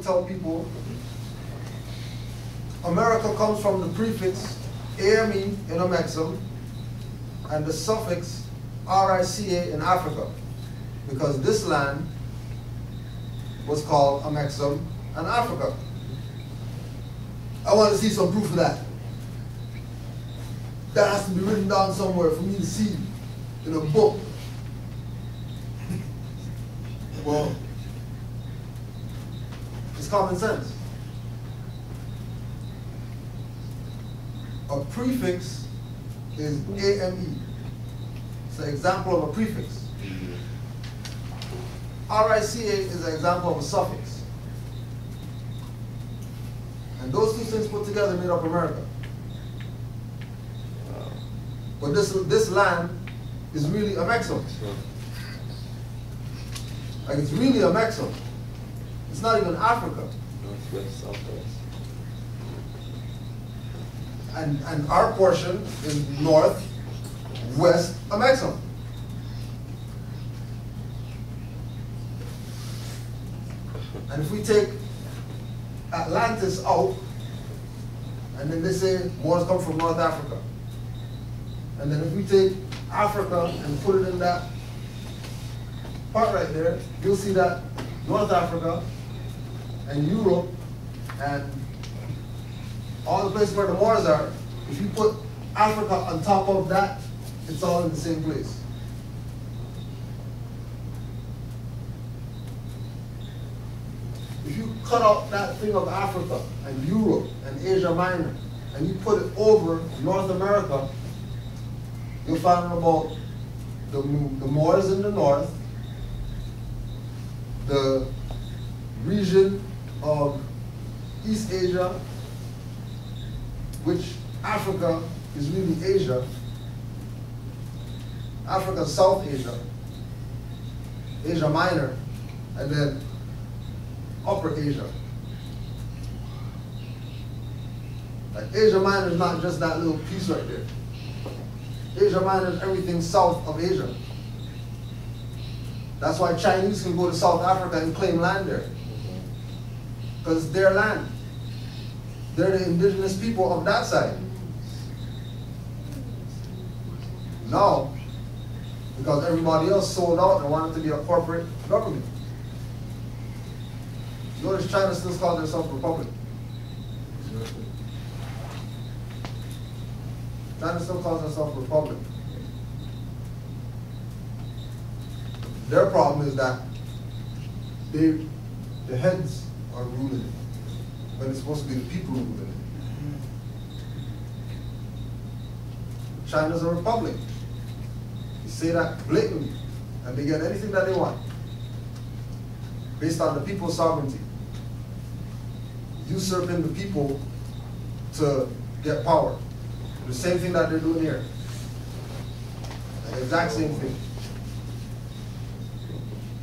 tell people America comes from the prefix AME in Amexem and the suffix RICA in Africa, because this land was called Amexem and Africa. I want to see some proof of that. That has to be written down somewhere for me to see in a book. Well, it's common sense. A prefix is AME. It's an example of a prefix. RICA is an example of a suffix. And those two things put together made up America. But this land is really Amexem. Like, it's really Amexem. It's not even Africa. Northwest, southwest. And our portion is north, west Amexem. And if we take Atlantis out, and then they say Moors come from North Africa. And then if we take Africa and put it in that part right there, you'll see that North Africa and Europe and all the places where the Moors are, if you put Africa on top of that, it's all in the same place. If you cut out that thing of Africa and Europe and Asia Minor and you put it over North America, you'll find out about the Moors in the north, the region of East Asia, which Africa is really Asia. Africa, South Asia, Asia Minor, and then Upper Asia. Like, Asia Minor is not just that little piece right there. Asia Minor is everything south of Asia. That's why Chinese can go to South Africa and claim land there. Because it's their land. They're the indigenous people of that side. Now, because everybody else sold out and wanted to be a corporate government. Notice China still calls themselves a republic. China still calls itself a republic. Their problem is that the heads are ruling it, but it's supposed to be the people ruling it. China's a republic. You say that blatantly, and they get anything that they want, based on the people's sovereignty. Usurping the people to get power. The same thing that they're doing here. The exact same thing.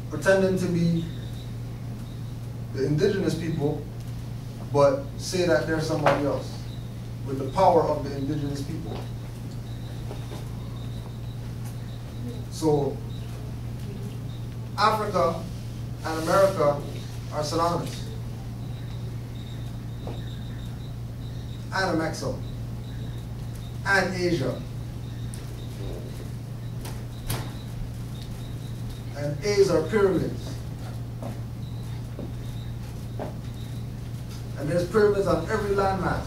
Pretending to be the indigenous people, but say that they're somebody else with the power of the indigenous people. So Africa and America are synonymous. And Amexem, and Asia. And A's are pyramids. And there's pyramids on every landmass.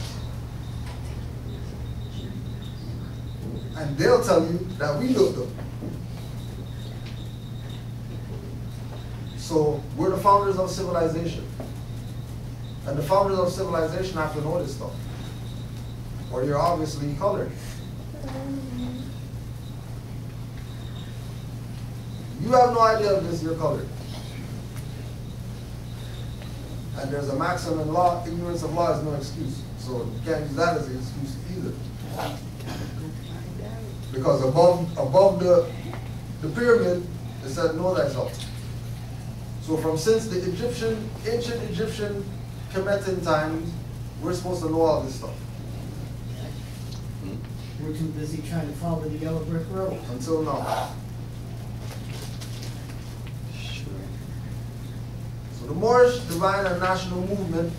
And they'll tell you that we built them. So we're the founders of civilization. And the founders of civilization have to know this stuff. Or you're obviously colored. You have no idea of this, you're colored. And there's a maxim in law, ignorance of law is no excuse. So you can't use that as an excuse either. Because above the pyramid, it said, know thyself. So since the ancient Egyptian Kemetic times, we're supposed to know all this stuff. We're too busy trying to follow the yellow brick road. Until now. So the Moorish Divine and National Movement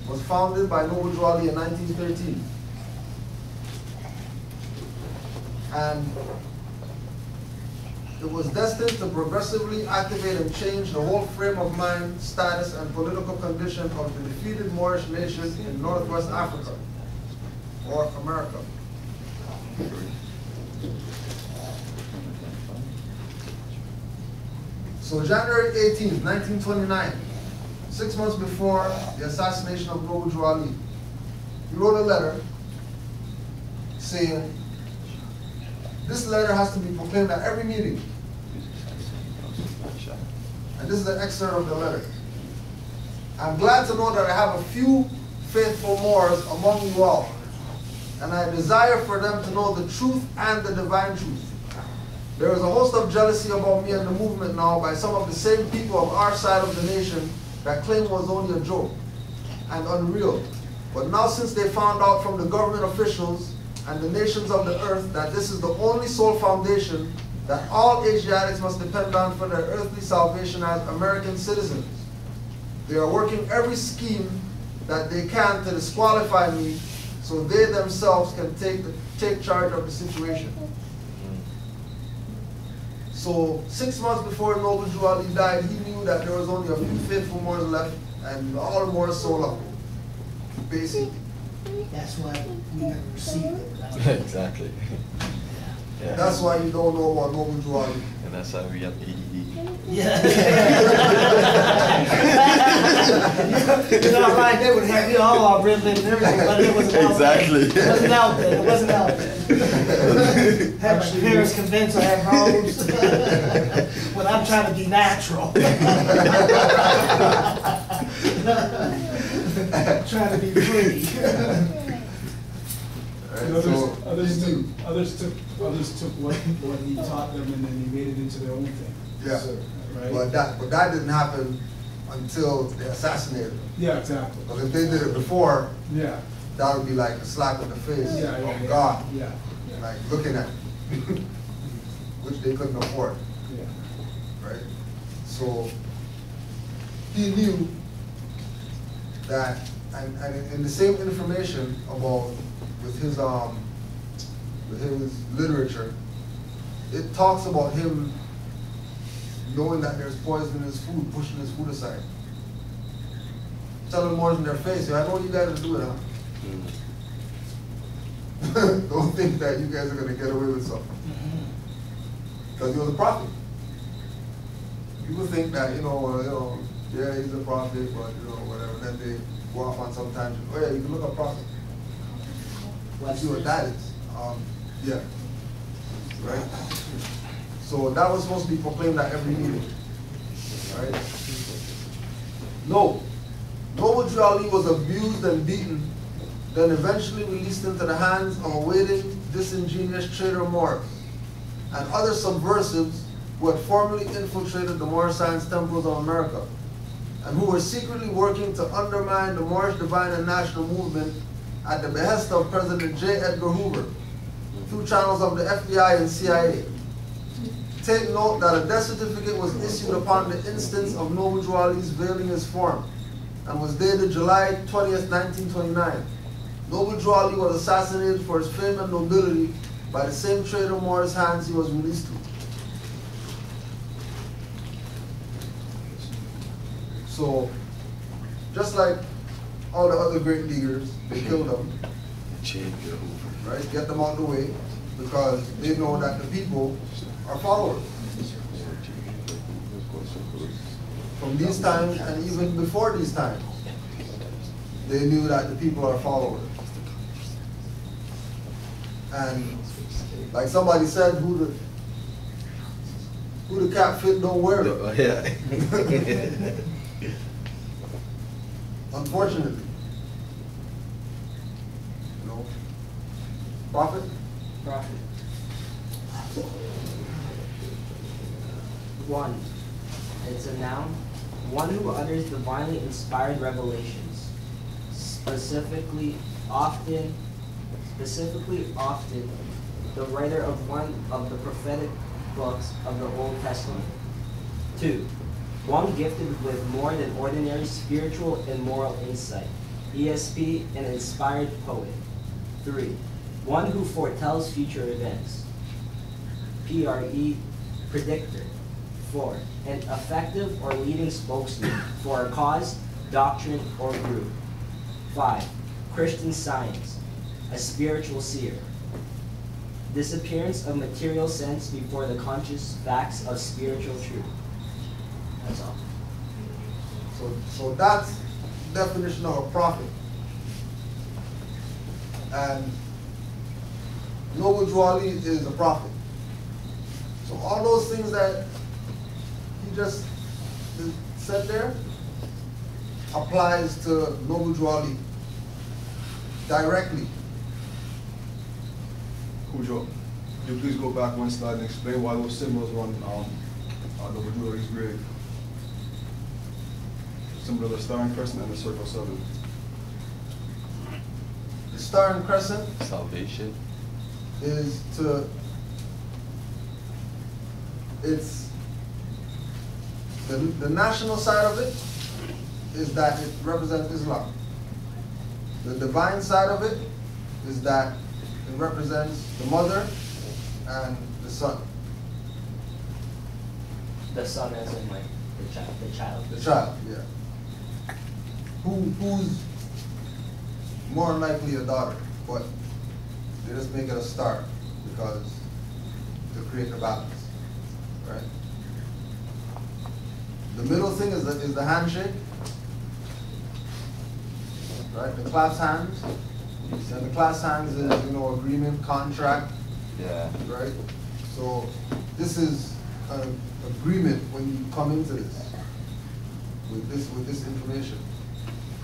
was founded by Noble Drew Ali in 1913. And it was destined to progressively activate and change the whole frame of mind, status, and political condition of the defeated Moorish nation in Northwest Africa, or America. So January 18, 1929, 6 months before the assassination of Noble Drew Ali, he wrote a letter saying, this letter has to be proclaimed at every meeting. And this is an excerpt of the letter. I'm glad to know that I have a few faithful Moors among you all, and I desire for them to know the truth and the divine truth. There is a host of jealousy about me and the movement now by some of the same people of our side of the nation that claim it was only a joke and unreal. But now since they found out from the government officials and the nations of the earth that this is the only sole foundation that all Asiatics must depend on for their earthly salvation as American citizens, they are working every scheme that they can to disqualify me so they themselves can take charge of the situation. So 6 months before Noble Drew Ali died, he knew that there was only a few faithful Moors left, and all the Moors sold out, basically. That's why we never received it. Exactly. Yeah. That's why you don't know about Noble Drew Ali. And that's why we have ADD. Yeah. You know, right, they would have all our privilege and everything, but it wasn't out Exactly. there. It wasn't out there. It wasn't out there. Have my parents convinced I have homes. When I'm trying to be natural. Trying to be free. And others took what he taught them and then they made it into their own thing. Yeah, So, right? but that didn't happen until they assassinated him. Yeah, exactly. Because if they did it before, Yeah. that would be like a slap in the face Yeah, of God, Yeah. like looking at it, which they couldn't afford, Yeah. right? So he knew that, and in the same information about with his literature, it talks about him knowing that there's poison in his food, pushing his food aside. Telling Moors in their face, I know you guys are doing it, huh? Don't think that you guys are going to get away with something. Because he was a prophet. People think that, yeah, he's a prophet, but, whatever. Then they go off on some tangent. Oh, yeah, you can look up prophet. See what that is. Yeah. Right? So that was supposed to be proclaimed at every meeting. Right? No. Noble Drew Ali was abused and beaten, then eventually released into the hands of awaiting disingenuous traitor Moors and other subversives who had formerly infiltrated the Moorish science temples of America and who were secretly working to undermine the Moorish Divine and National Movement at the behest of President J. Edgar Hoover through channels of the FBI and CIA. Take note that a death certificate was issued upon the instance of Noble Drew Ali's veiling his form and was dated July 20th, 1929. Noble Drew Ali was assassinated for his fame and nobility by the same traitor Moors' hands he was released to. So, just like all the other great leaders, they killed them, right? Get them out of the way because they know that the people are followers. From these times and even before these times, they knew that the people are followers. And like somebody said, who the cap fit don't wear it. Yeah. Unfortunately. Prophet? Prophet. 1. It's a noun. One who utters divinely inspired revelations. Specifically often, the writer of one of the prophetic books of the Old Testament. 2. One gifted with more than ordinary spiritual and moral insight, ESP, an inspired poet. 3. One who foretells future events, PRE, predictor. 4. An effective or leading spokesman for a cause, doctrine, or group. 5. Christian Science, a spiritual seer. Disappearance of material sense before the conscious facts of spiritual truth. That's all. So that's the definition of a prophet. And Noble Drew Ali is a prophet. So all those things that he just said there applies to Noble Drew Ali directly. Cujo, could you please go back one slide and explain why those symbols were on Noble Drew Ali's grave? The symbol of the star and crescent and the circle 7. The star and crescent Salvation. is to, it's, the national side of it is that it represents Islam. The divine side of it is that it represents the mother and the son. The son as in like the child. The child, yeah. Who's more likely a daughter, but they just make it a star because to create the balance, right? The middle thing is the handshake, right? The clasped hands, and the clasped hands is, agreement, contract, Yeah. right? So this is an agreement when you come into this with this information.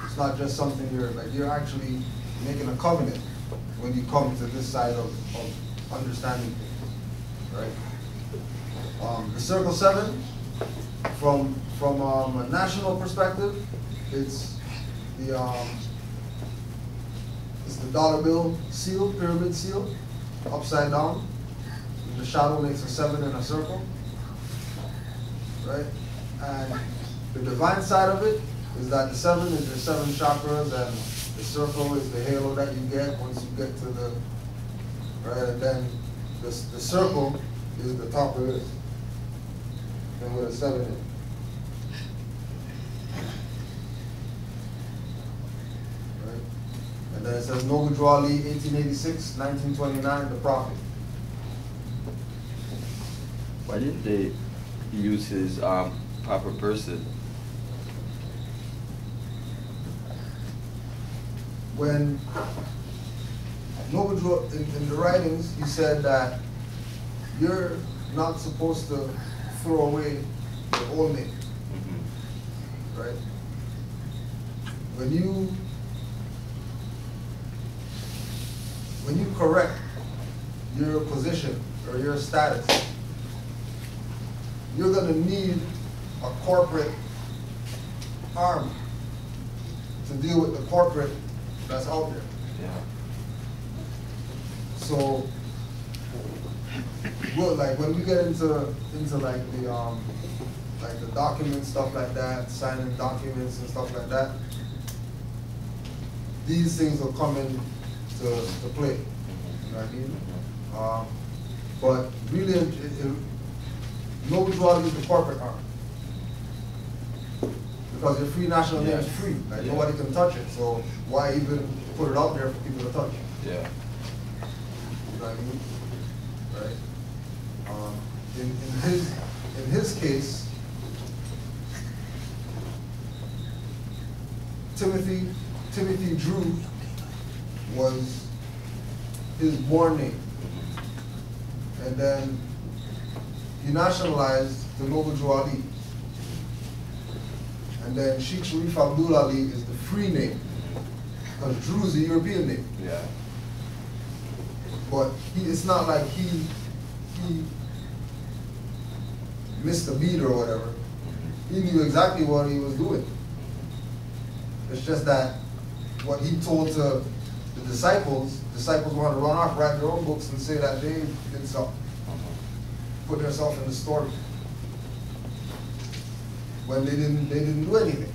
It's not just something you're actually making a covenant when you come to this side of understanding things, right? The circle 7, from a national perspective, it's the dollar bill seal, pyramid seal, upside down. And the shadow makes a 7 in a circle, right? And the divine side of it is that the 7 is your 7 chakras, and the circle is the halo that you get once you get to the, right? And then the circle is the top of this, and with a 7 in it. Right? And then it says Noble Drew Ali, 1886, 1929, the prophet. Why didn't they use his proper person? When Noble Drew, in the writings, he said that you're not supposed to throw away your old name, right? When you correct your position or your status, you're going to need a corporate arm to deal with the corporate that's out there. Yeah. So, well, like when we get into like the documents, stuff like that, signing documents and stuff like that, these things will come in to play. You know what I mean? But really, Noble Drew Ali is the corporate arm. Because your free national name is free. Like nobody can touch it. So why even put it out there for people to touch? Yeah. You know what I mean? Right? In his case, Timothy Drew was his born name. And then he nationalized the Noble Drew Ali. And then Sheikh Sharif Abdul Ali is the free name, because Drew is a European name. Yeah. But it's not like he missed a beat or whatever. He knew exactly what he was doing. It's just that what he told to the disciples want to run off, write their own books and say that they did something. Put themselves in the story. when they didn't do anything.